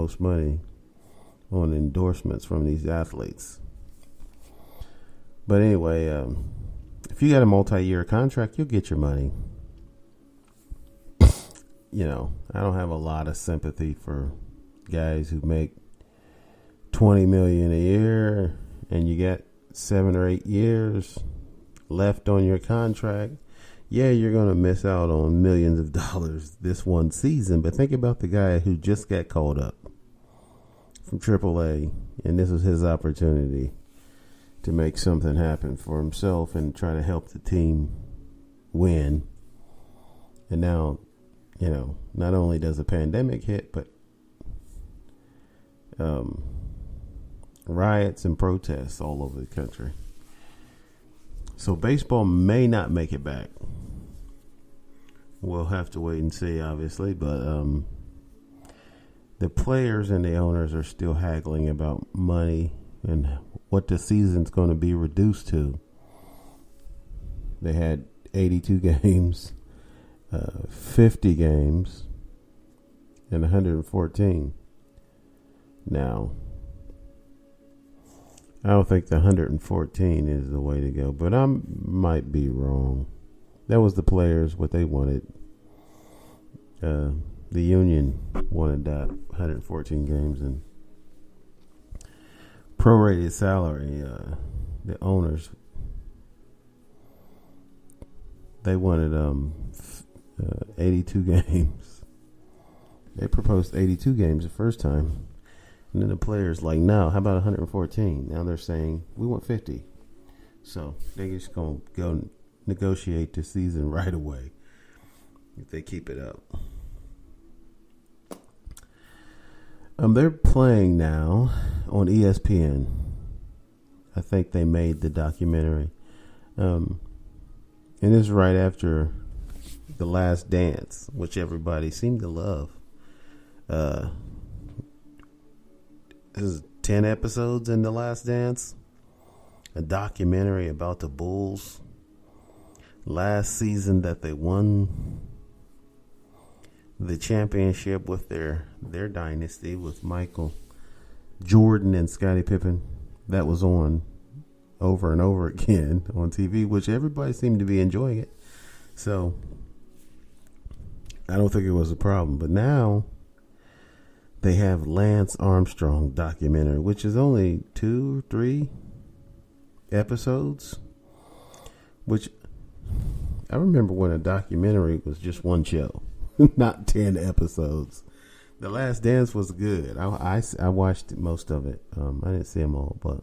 most money on endorsements from these athletes. But anyway, if you got a multi-year contract, you'll get your money. You know, I don't have a lot of sympathy for guys who make $20 million a year and you got 7 or 8 years left on your contract. Yeah, you're going to miss out on millions of dollars this one season, but think about the guy who just got called up from AAA, and this was his opportunity to make something happen for himself and try to help the team win. And now, you know, not only does a pandemic hit, but riots and protests all over the country. So baseball may not make it back. We'll have to wait and see, obviously, but the players and the owners are still haggling about money and what the season's going to be reduced to. They had 82 games, 50 games, and 114. Now, I don't think the 114 is the way to go, but I might be wrong. That was the players, what they wanted. The union wanted that 114 games and prorated salary. The owners, they wanted 82 games. They proposed 82 games the first time. And then the players like, no, how about 114? Now they're saying, we want 50. So they're just going to go negotiate the season right away if they keep it up. They're playing now on ESPN. I think they made the documentary. And this is right after The Last Dance, which everybody seemed to love. This is 10 episodes in The Last Dance. A documentary about the Bulls. Last season that they won the championship with their dynasty with Michael Jordan and Scottie Pippen. That was on over and over again on TV, which everybody seemed to be enjoying it. So I don't think it was a problem. But now they have Lance Armstrong documentary, which is only 2 or 3 episodes, which I remember when a documentary was just one show, not 10 episodes. The Last Dance was good. I watched most of it. I didn't see them all, but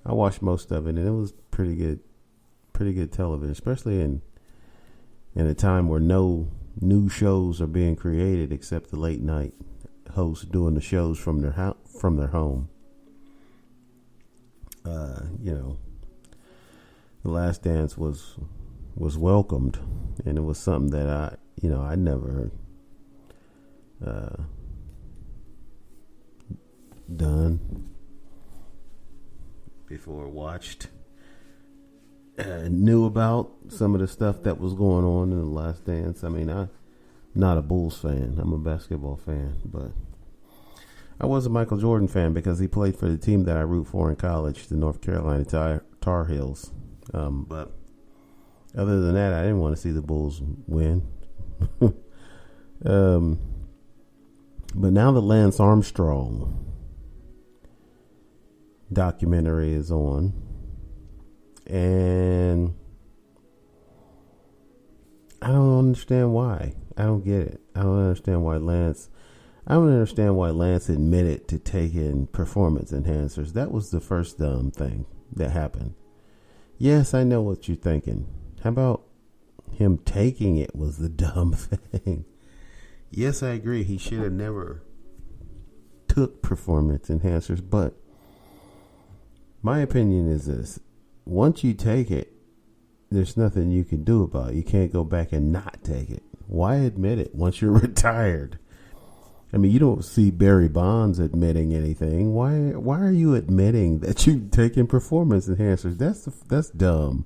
I watched most of it, and it was pretty good television, especially in a time where no new shows are being created except the late night hosts doing the shows from their home. You know, The Last Dance was welcomed, and it was something that I never done before, watched, knew about some of the stuff that was going on in The Last Dance. I mean, I'm not a Bulls fan. I'm a basketball fan, but I was a Michael Jordan fan because he played for the team that I root for in college, the North Carolina Tar Heels. But other than that, I didn't want to see the Bulls win. But now the Lance Armstrong documentary is on, and I don't understand why. I don't get it. I don't understand why Lance admitted to taking performance enhancers. That was the first dumb thing that happened. Yes, I know what you're thinking. How about him taking it was the dumb thing? Yes, I agree. He should have never took performance enhancers, but my opinion is this. Once you take it, there's nothing you can do about it. You can't go back and not take it. Why admit it once you're retired? I mean, you don't see Barry Bonds admitting anything. Why are you admitting that you've taken performance enhancers? That's dumb.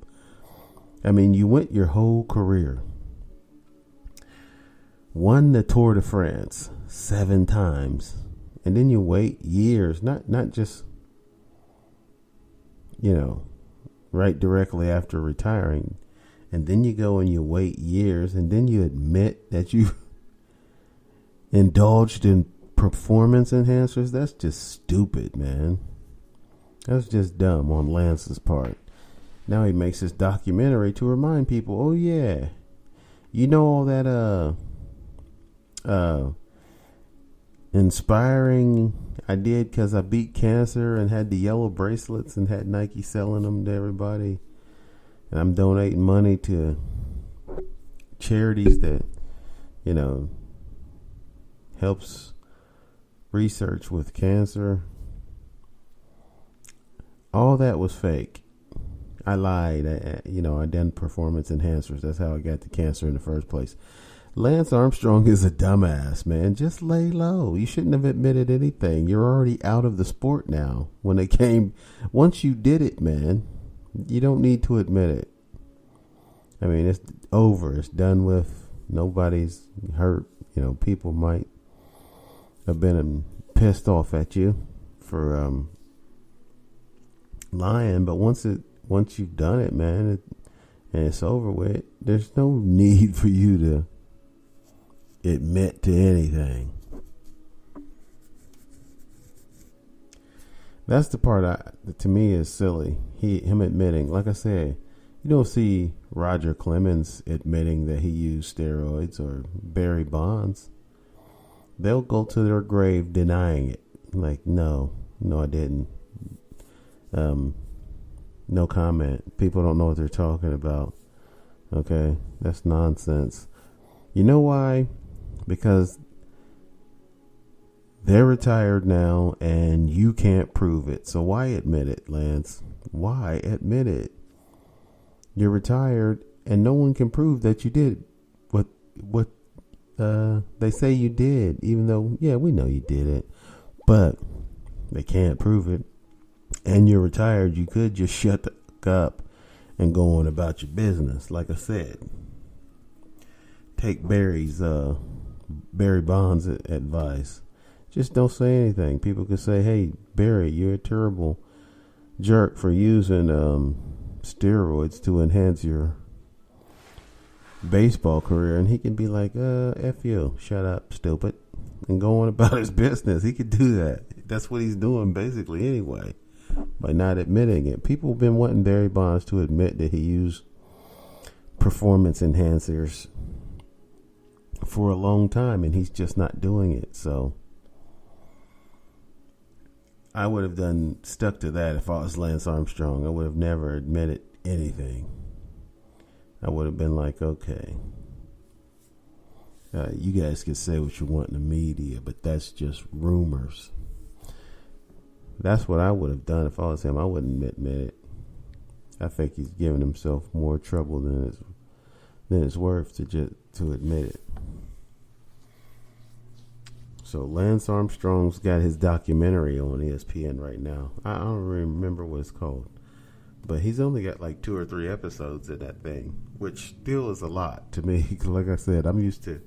I mean, you went your whole career, won the Tour de France 7 times, and then you wait years, not just, right directly after retiring, and then you go and you wait years, and then you admit that you indulged in performance enhancers. That's just stupid, man. That's just dumb on Lance's part. Now he makes this documentary to remind people, oh yeah, all that inspiring I did because I beat cancer and had the yellow bracelets and had Nike selling them to everybody, and I'm donating money to charities that helps research with cancer. All that was fake. I lied. I done performance enhancers. That's how I got the cancer in the first place. Lance Armstrong is a dumbass, man. Just lay low. You shouldn't have admitted anything. You're already out of the sport now. Once you did it, man, you don't need to admit it. I mean, it's over. It's done with. Nobody's hurt. People might have been pissed off at you for lying, but once you've done it, man, and it's over with, there's no need for you to admit to anything. That's the part that to me is silly. Him admitting, like I said, you don't see Roger Clemens admitting that he used steroids, or Barry Bonds. They'll go to their grave denying it. Like, no, I didn't. No comment. People don't know what they're talking about. Okay, that's nonsense. You know why? Because they're retired now and you can't prove it. So why admit it, Lance? Why admit it? You're retired and no one can prove that you did what they say you did, even though, yeah, we know you did it, but they can't prove it. And you're retired. You could just shut the fuck up and go on about your business. Like I said, take Barry Bonds' advice. Just don't say anything. People could say, hey, Barry, you're a terrible jerk for using steroids to enhance your baseball career. And he can be like, F you, shut up, stupid, and go on about his business. He could do that. That's what he's doing basically anyway, by not admitting it. People have been wanting Barry Bonds to admit that he used performance enhancers for a long time, and he's just not doing it. So I would have stuck to that if I was Lance Armstrong. I would have never admitted anything. I would have been like, okay, you guys can say what you want in the media, but that's just rumors. That's what I would have done if I was him. I wouldn't admit it. I think he's giving himself more trouble than it's worth to admit it. So Lance Armstrong's got his documentary on ESPN right now. I don't remember what it's called, but he's only got like 2 or 3 episodes of that thing, which still is a lot to me. Like I said, I'm used to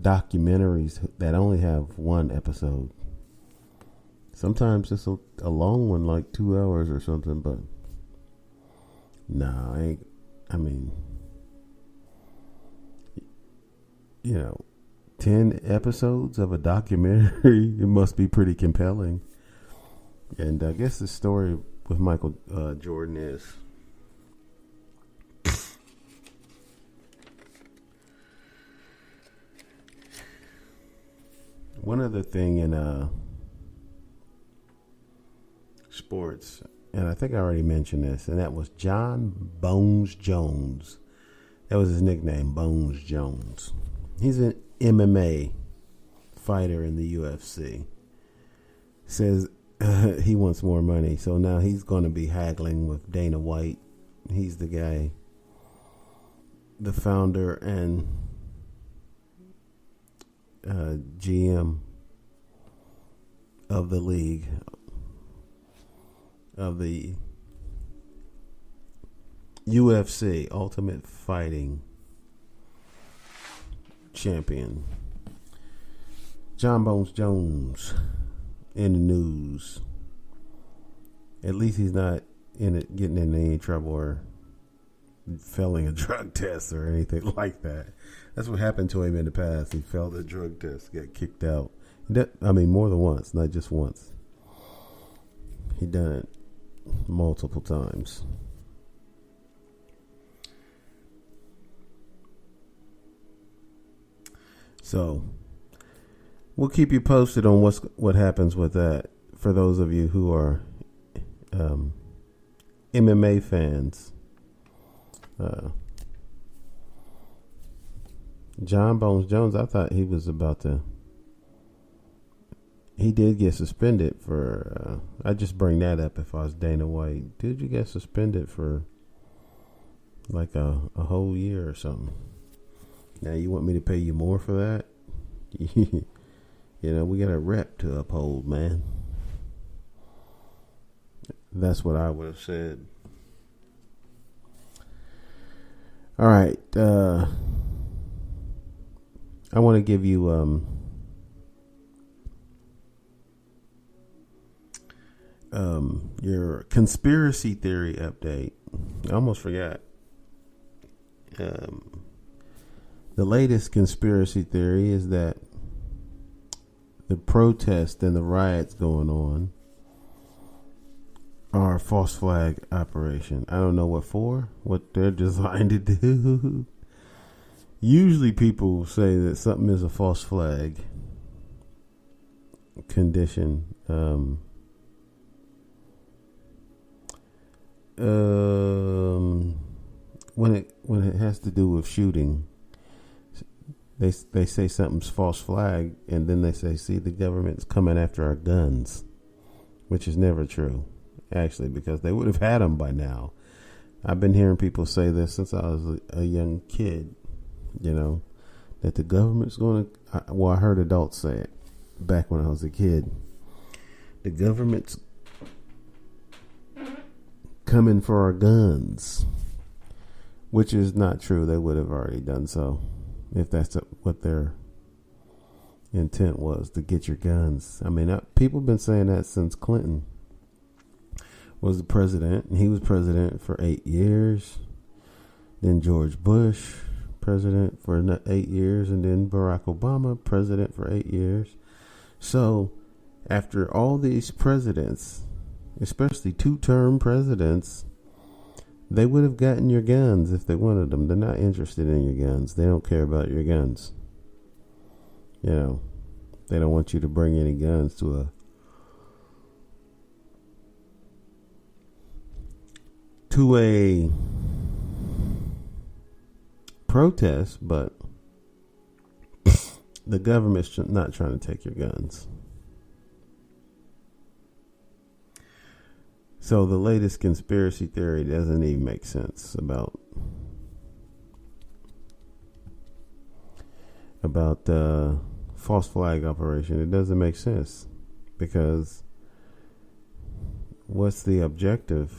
documentaries that only have 1 episode. Sometimes it's a long one, like 2 hours or something, but nah, I mean, 10 episodes of a documentary, it must be pretty compelling. And I guess the story with Michael Jordan is one other thing in sports, and I think I already mentioned this, and that was John Bones Jones. That was his nickname, Bones Jones. He's an MMA fighter in the UFC. Says he wants more money, so now he's going to be haggling with Dana White. He's the guy, the founder and GM of the league, of the UFC, Ultimate Fighting Champion. John Bones Jones in the news. At least he's not getting in any trouble or failing a drug test or anything like that. That's what happened to him in the past. He failed a drug test, got kicked out. More than once, not just once. He done it multiple times. So we'll keep you posted on what happens with that. For those of you who are MMA fans, John Bones Jones, I thought he was about to. He did get suspended for. I just bring that up if I was Dana White. Did you get suspended for like a whole year or something? Now you want me to pay you more for that? You know, we got a rep to uphold, man. That's what I would have said. All right. I want to give you your conspiracy theory update. I almost forgot. The latest conspiracy theory is that the protests and the riots going on are a false flag operation. I don't know what they're designed to do. Usually people say that something is a false flag condition. When it has to do with shooting, they say something's false flag, and then they say, see, the government's coming after our guns, which is never true, actually, because they would have had them by now. I've been hearing people say this since I was a young kid, you know, that the government's going to, well, I heard adults say it back when I was a kid. The government's coming for our guns, which is not true. They would have already done so if that's what their intent was, to get your guns. I mean, people have been saying that since Clinton was the president, and he was president for 8 years. Then George Bush, president for 8 years, and then Barack Obama, president for 8 years. So after all these presidents, especially two-term presidents, they would have gotten your guns if they wanted them. They're not interested in your guns. They don't care about your guns. You know, they don't want you to bring any guns to a protest, but the government's not trying to take your guns. So the latest conspiracy theory doesn't even make sense about the false flag operation. It doesn't make sense, because what's the objective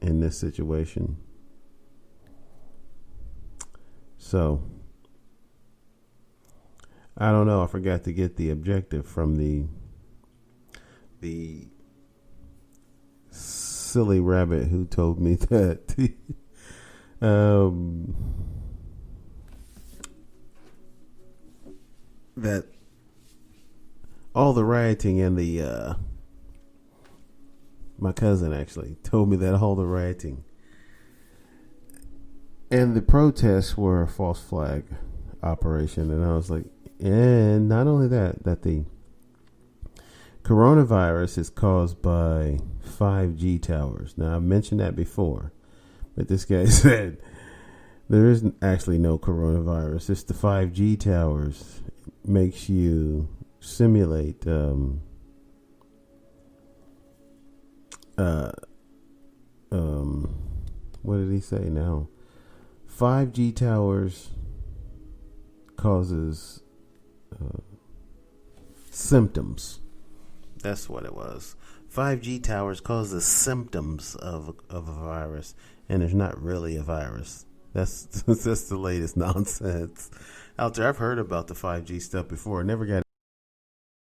in this situation? So I don't know. I forgot to get the objective from the silly rabbit who told me that that all the rioting and the my cousin actually told me that all the rioting and the protests were a false flag operation. And I was like, and not only that the coronavirus is caused by 5G towers. Now, I've mentioned that before, but this guy said there is actually no coronavirus. It's the 5G towers. It makes you simulate what did he say now? 5G towers causes symptoms. That's what it was. 5G towers cause the symptoms of a virus, and there's not really a virus. That's the latest nonsense out there. I've heard about the 5G stuff before. I never got